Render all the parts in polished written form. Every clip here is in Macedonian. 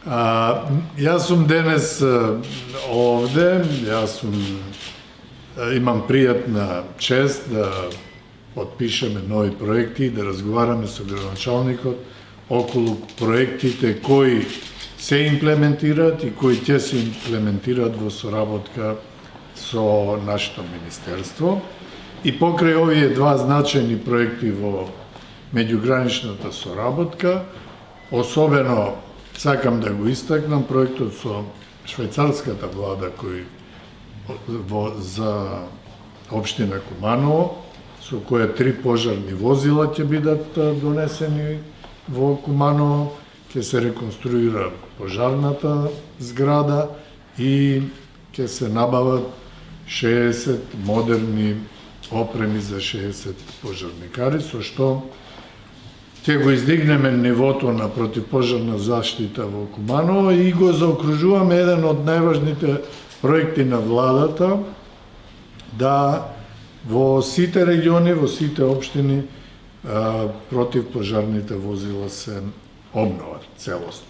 Јас сум денес овде, имам пријатна чест да потпишеме нови проекти и да разговараме со градоначалникот околу проектите кои се имплементираат и кои ќе се имплементираат во соработка со нашето министерство. И покрај овие два значајни проекти во меѓуграничната соработка, особено сакам да го истакнам проектот со швајцарската влада кој за општина Куманово, со која 3 пожарни возила ќе бидат донесени во Куманово, ќе се реконструира пожарната зграда и ќе се набават 60 модерни опреми за 60 пожарникари, со што ќе го издигнеме нивото на противпожарна заштита во Куманово и го заокружуваме еден од најважните проекти на владата да во сите региони, во сите општини противпожарните возила се обноват целосно.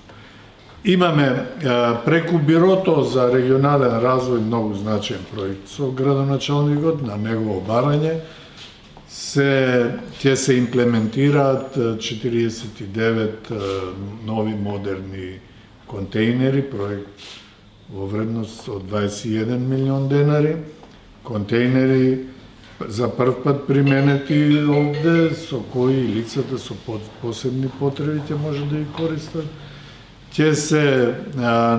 Имаме преку Бирото за регионален развој многу значаен проект со градоначалникот, на негово барање ќе се имплементираат 49 нови модерни контейнери, проект во вредност од 21 милион денари, контейнери за прв пат применети овде, со кои лицата со посебни потреби ќе може да ги користат. Ќе се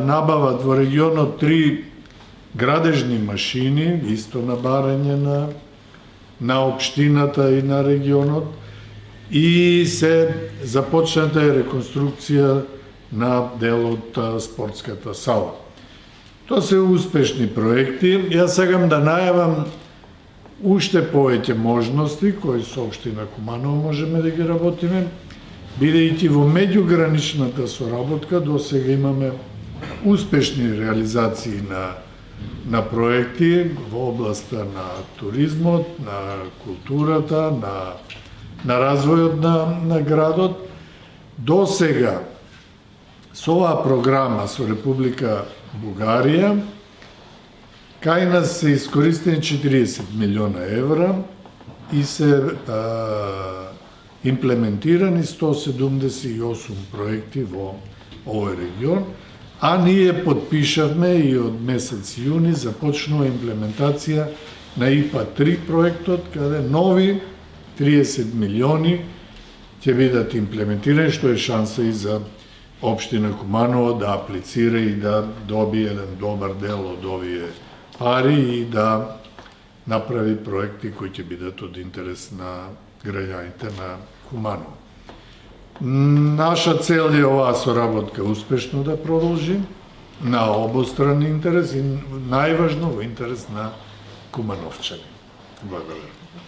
набават во регионот 3 градежни машини, исто на барање на општината и на регионот, и се започната е реконструкција на дел од спортската сала. Тоа се успешни проекти. Јас сакам да најавам уште повеќе можности кои со општина Куманово можеме да ги работиме, бидејќи во меѓуграничната соработка досега имаме успешни реализации на проекти во областа на туризмот, на културата, на развојот на градот. Досега со оваа програма со Република Бугарија кај нас се искористени 40 милиона евра и се имплементирани 178 проекти во овој регион, а ние потпишавме и од месец јуни започнува имплементација на ИПА 3 проектот, каде нови 30 милиони ќе бидат имплементирани, што е шанса и за општина Куманово да аплицира и да добие еден добар дел од овие пари и да направи проекти кои ќе бидат од интерес на граѓаните на Куманово. Наша цел е оваа соработка успешно да продолжи на обостран интерес и најважно во интерес на кумановчани. Благодарам.